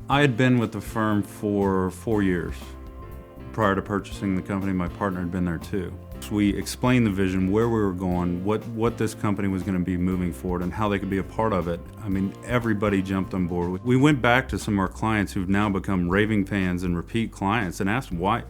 I had been with the firm for 4 years. Prior to purchasing the company, my partner had been there too. So we explained the vision, where we were going, what this company was going to be moving forward, and how they could be a part of it. I mean, everybody jumped on board. We went back to some of our clients who've now become raving fans and repeat clients and asked them, why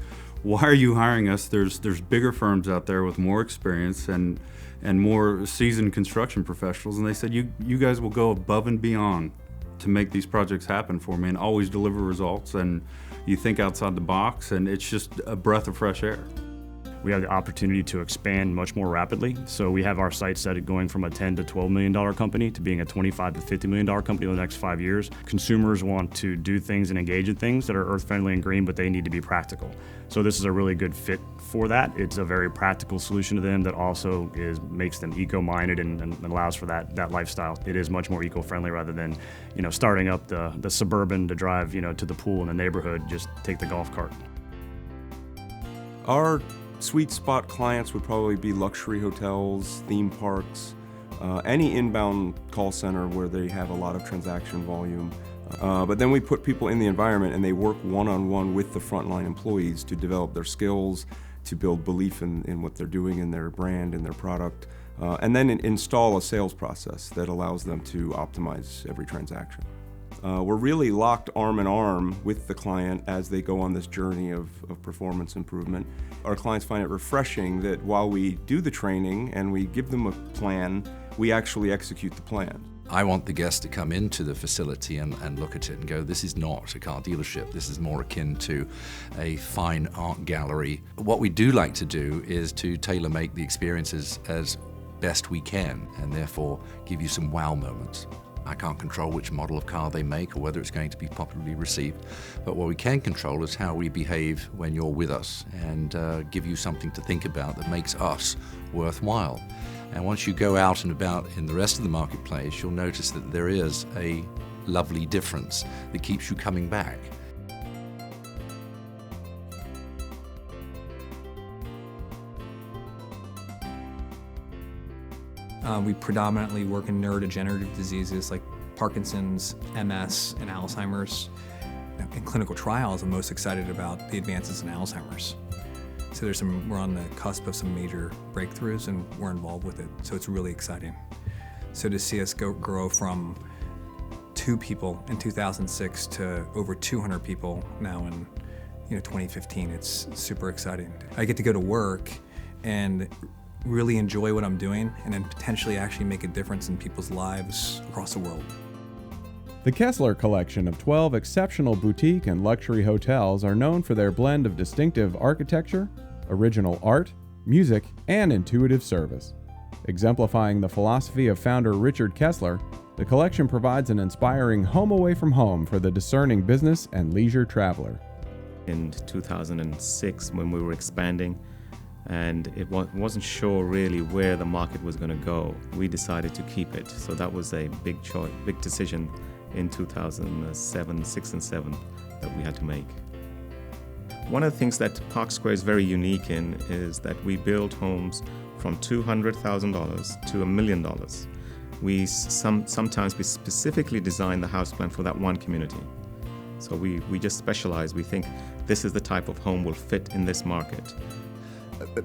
are you hiring us? There's bigger firms out there with more experience and more seasoned construction professionals, and they said, you guys will go above and beyond to make these projects happen for me and always deliver results, and you think outside the box, and it's just a breath of fresh air. We have the opportunity to expand much more rapidly. So we have our sights set at going from a $10 to $12 million company to being a $25 to $50 million company in the next 5 years. Consumers want to do things and engage in things that are earth-friendly and green, but they need to be practical. So this is a really good fit for that. It's a very practical solution to them that also makes them eco-minded and allows for that lifestyle. It is much more eco-friendly rather than, starting up the Suburban to drive, to the pool in the neighborhood, just take the golf cart. Our sweet spot clients would probably be luxury hotels, theme parks, any inbound call center where they have a lot of transaction volume. But then we put people in the environment and they work one-on-one with the frontline employees to develop their skills, to build belief in what they're doing in their brand and their product, and then install a sales process that allows them to optimize every transaction. We're really locked arm in arm with the client as they go on this journey of performance improvement. Our clients find it refreshing that while we do the training and we give them a plan, we actually execute the plan. I want the guest to come into the facility and look at it and go, this is not a car dealership, this is more akin to a fine art gallery. What we do like to do is to tailor-make the experiences as best we can and therefore give you some wow moments. I can't control which model of car they make or whether it's going to be popularly received, but what we can control is how we behave when you're with us and give you something to think about that makes us worthwhile. And once you go out and about in the rest of the marketplace, you'll notice that there is a lovely difference that keeps you coming back. We predominantly work in neurodegenerative diseases like Parkinson's, MS, and Alzheimer's. In clinical trials, I'm most excited about the advances in Alzheimer's. So we're on the cusp of some major breakthroughs and we're involved with it. So it's really exciting. So to see us grow from 2 people in 2006 to over 200 people now in 2015, it's super exciting. I get to go to work and really enjoy what I'm doing and then potentially actually make a difference in people's lives across the world. The Kessler collection of 12 exceptional boutique and luxury hotels are known for their blend of distinctive architecture, original art, music, and intuitive service. Exemplifying the philosophy of founder Richard Kessler, the collection provides an inspiring home away from home for the discerning business and leisure traveler. In 2006, when we were expanding, and it wasn't sure really where the market was going to go, we decided to keep it. So that was a big decision in 2007, 6 and 7 that we had to make. One of the things that Park Square is very unique in is that we build homes from $200,000 to $1 million. Sometimes we specifically design the house plan for that one community. So we just specialize. We think this is the type of home will fit in this market.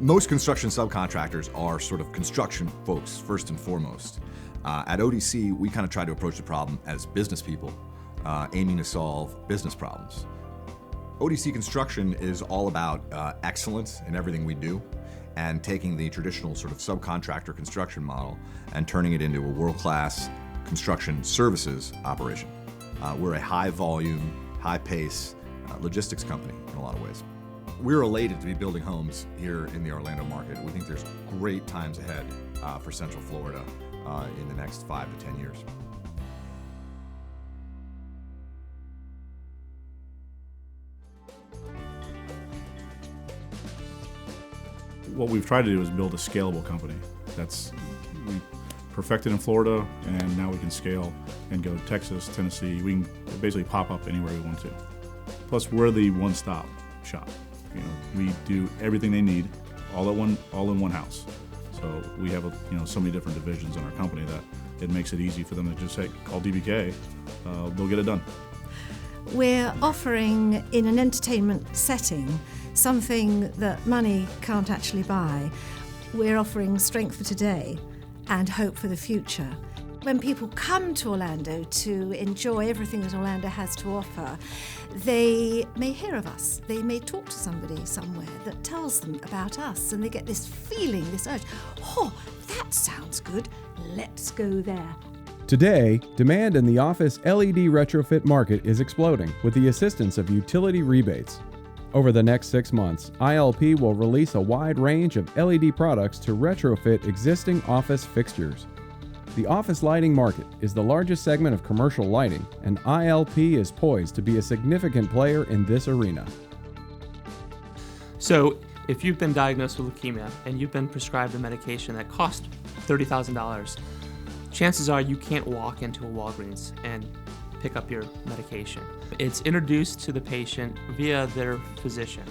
Most construction subcontractors are sort of construction folks, first and foremost. At ODC, we kind of try to approach the problem as business people, aiming to solve business problems. ODC Construction is all about excellence in everything we do and taking the traditional sort of subcontractor construction model and turning it into a world-class construction services operation. We're a high-volume, high-pace logistics company in a lot of ways. We're elated to be building homes here in the Orlando market. We think there's great times ahead for Central Florida in the next 5 to 10 years. What we've tried to do is build a scalable company. We perfected in Florida, and now we can scale and go to Texas, Tennessee. We can basically pop up anywhere we want to. Plus, we're the one-stop shop. We do everything they need, all in one house. So we have so many different divisions in our company that it makes it easy for them to just say, call DBK, they'll get it done. We're offering, in an entertainment setting, something that money can't actually buy. We're offering strength for today and hope for the future. When people come to Orlando to enjoy everything that Orlando has to offer, they may hear of us. They may talk to somebody somewhere that tells them about us, and they get this feeling, this urge, oh, that sounds good, let's go there. Today, demand in the office LED retrofit market is exploding with the assistance of utility rebates. Over the next 6 months, ILP will release a wide range of LED products to retrofit existing office fixtures. The office lighting market is the largest segment of commercial lighting, and ILP is poised to be a significant player in this arena. So, if you've been diagnosed with leukemia and you've been prescribed a medication that costs $30,000, chances are you can't walk into a Walgreens and pick up your medication. It's introduced to the patient via their physician,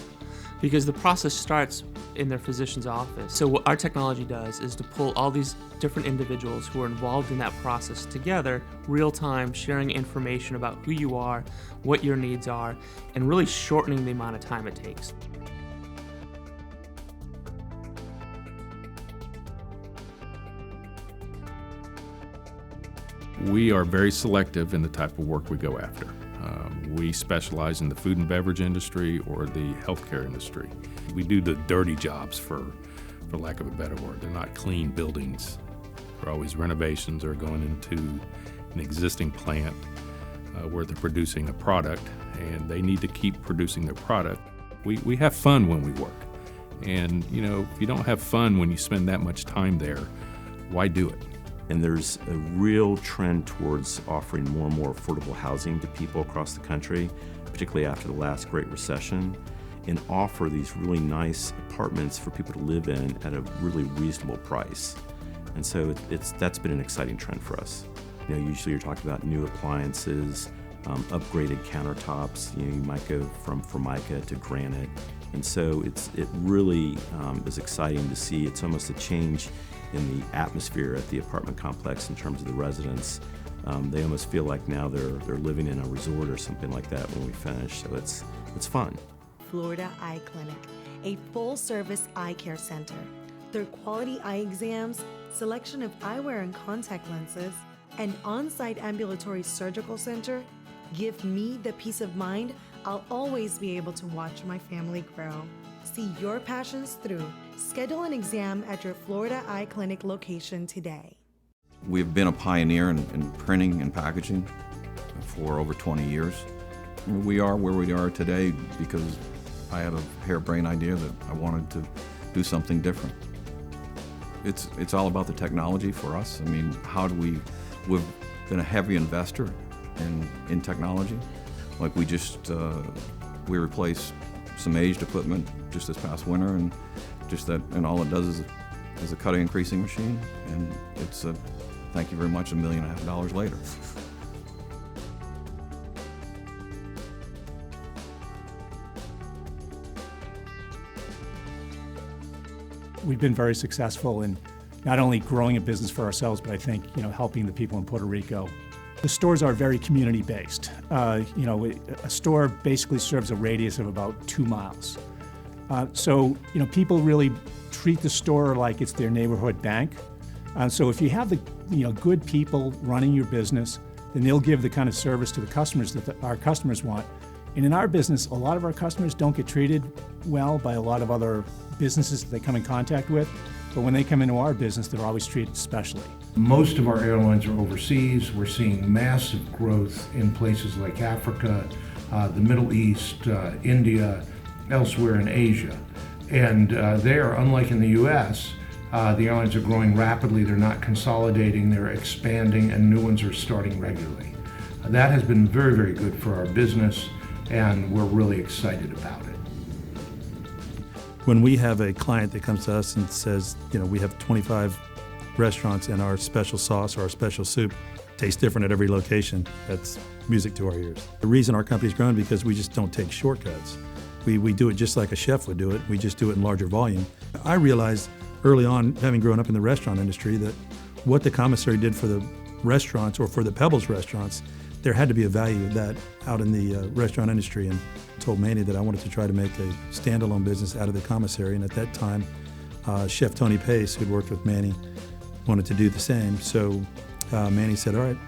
because the process starts in their physician's office. So what our technology does is to pull all these different individuals who are involved in that process together, real time, sharing information about who you are, what your needs are, and really shortening the amount of time it takes. We are very selective in the type of work we go after. We specialize in the food and beverage industry or the healthcare industry. We do the dirty jobs, for lack of a better word. They're not clean buildings. They're always renovations or going into an existing plant where they're producing a product, and they need to keep producing their product. We have fun when we work. And, you know, if you don't have fun when you spend that much time there, why do it? And there's a real trend towards offering more and more affordable housing to people across the country, particularly after the last Great Recession, and offer these really nice apartments for people to live in at a really reasonable price. And so that's been an exciting trend for us. You know, usually you're talking about new appliances, upgraded countertops. You know, you might go from Formica to granite. And so it really is exciting to see. It's almost a change in the atmosphere at the apartment complex in terms of the residents. They almost feel like now they're living in a resort or something like that when we finish. So it's fun. Florida Eye Clinic, a full-service eye care center. Their quality eye exams, selection of eyewear and contact lenses, and on-site ambulatory surgical center give me the peace of mind I'll always be able to watch my family grow. See your passions through. Schedule an exam at your Florida Eye Clinic location today. We've been a pioneer in printing and packaging for over 20 years. We are where we are today because I had a harebrained idea that I wanted to do something different. It's all about the technology for us. I mean, we've been a heavy investor in technology. Like we replaced some aged equipment just this past winter, and all it does is a cutting and creasing machine, and it's a thank you very much $1.5 million later. We've been very successful in not only growing a business for ourselves, but I think, helping the people in Puerto Rico. The stores are very community-based. A store basically serves a radius of about 2 miles. So people really treat the store like it's their neighborhood bank. So if you have the good people running your business, then they'll give the kind of service to the customers that our customers want. And in our business, a lot of our customers don't get treated well by a lot of other businesses that they come in contact with. But when they come into our business, they're always treated specially. Most of our airlines are overseas. We're seeing massive growth in places like Africa, the Middle East, India, elsewhere in Asia. And there, unlike in the US, the airlines are growing rapidly. They're not consolidating, they're expanding, and new ones are starting regularly. That has been very, very good for our business, and we're really excited about it. When we have a client that comes to us and says, we have 25 restaurants and our special sauce or our special soup tastes different at every location, that's music to our ears. The reason our company's grown is because we just don't take shortcuts. We do it just like a chef would do it. We just do it in larger volume. I realized early on, having grown up in the restaurant industry, that what the commissary did for the restaurants or for the Pebbles restaurants there had to be a value of that out in the restaurant industry, and told Manny that I wanted to try to make a standalone business out of the commissary. And at that time, Chef Tony Pace, who'd worked with Manny, wanted to do the same. So Manny said, all right,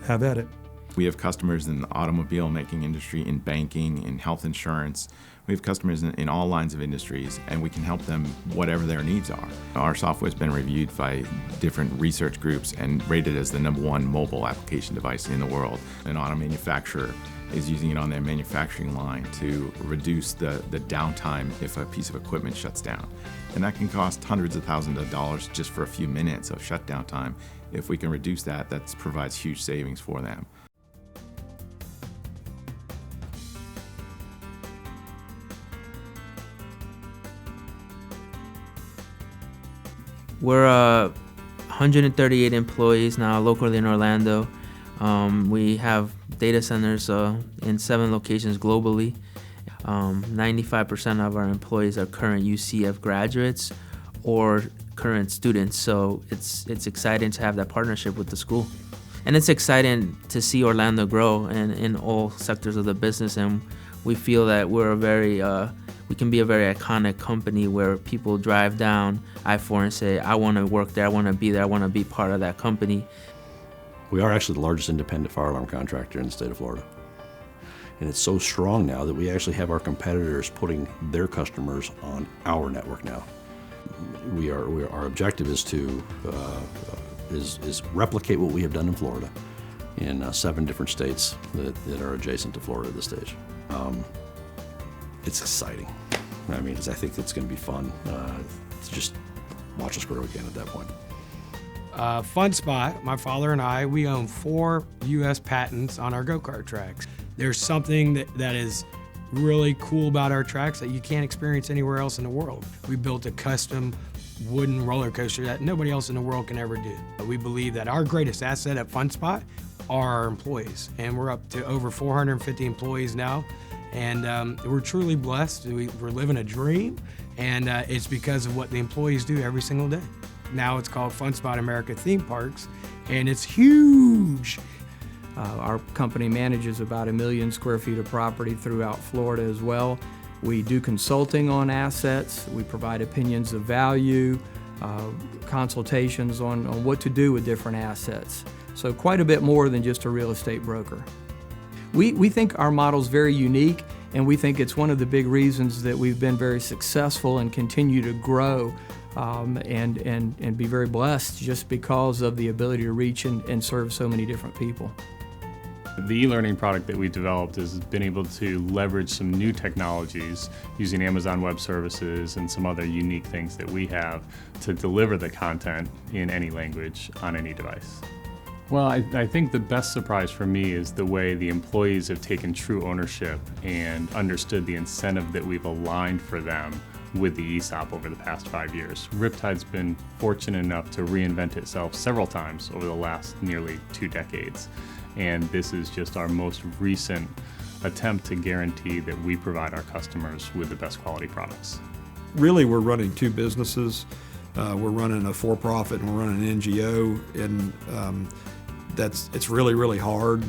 have at it. We have customers in the automobile making industry, in banking, in health insurance. We have customers in all lines of industries, and we can help them whatever their needs are. Our software has been reviewed by different research groups and rated as the #1 mobile application device in the world. An auto manufacturer is using it on their manufacturing line to reduce the downtime if a piece of equipment shuts down. And that can cost hundreds of thousands of dollars just for a few minutes of shutdown time. If we can reduce that, that provides huge savings for them. We're 138 employees now locally in Orlando. We have data centers in 7 locations globally. 95% of our employees are current UCF graduates or current students, so it's exciting to have that partnership with the school. And it's exciting to see Orlando grow in all sectors of the business, and we feel that we can be a very iconic company where people drive down I-4 and say, I want to work there, I want to be there, I want to be part of that company. We are actually the largest independent fire alarm contractor in the state of Florida. And it's so strong now that we actually have our competitors putting their customers on our network now. Our objective is to replicate what we have done in Florida in 7 different states that are adjacent to Florida at this stage. It's exciting. I think it's going to be fun to just watch us grow again at that point. FunSpot, my father and I, we own 4 U.S. patents on our go-kart tracks. There's something that is really cool about our tracks that you can't experience anywhere else in the world. We built a custom wooden roller coaster that nobody else in the world can ever do. We believe that our greatest asset at FunSpot are our employees, and we're up to over 450 employees now. And we're truly blessed. We're living a dream, and it's because of what the employees do every single day. Now it's called FunSpot America Theme Parks, and it's huge. Our company manages about 1 million square feet of property throughout Florida as well. We do consulting on assets. We provide opinions of value, consultations on what to do with different assets. So quite a bit more than just a real estate broker. We think our model is very unique, and we think it's one of the big reasons that we've been very successful and continue to grow and be very blessed just because of the ability to reach and serve so many different people. The e-learning product that we developed has been able to leverage some new technologies using Amazon Web Services and some other unique things that we have to deliver the content in any language on any device. Well, I think the best surprise for me is the way the employees have taken true ownership and understood the incentive that we've aligned for them with the ESOP over the past 5 years. Riptide's been fortunate enough to reinvent itself several times over the last nearly 2 decades. And this is just our most recent attempt to guarantee that we provide our customers with the best quality products. Really, we're running 2 businesses. We're running a for-profit and we're running an NGO, and it's really, really hard.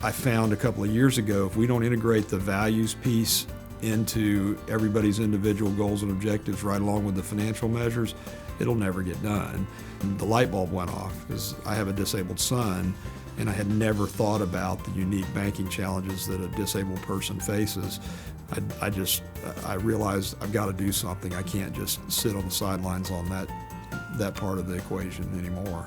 I found a couple of years ago, if we don't integrate the values piece into everybody's individual goals and objectives right along with the financial measures, it'll never get done. The light bulb went off because I have a disabled son, and I had never thought about the unique banking challenges that a disabled person faces. I realized I've got to do something. I can't just sit on the sidelines on that part of the equation anymore.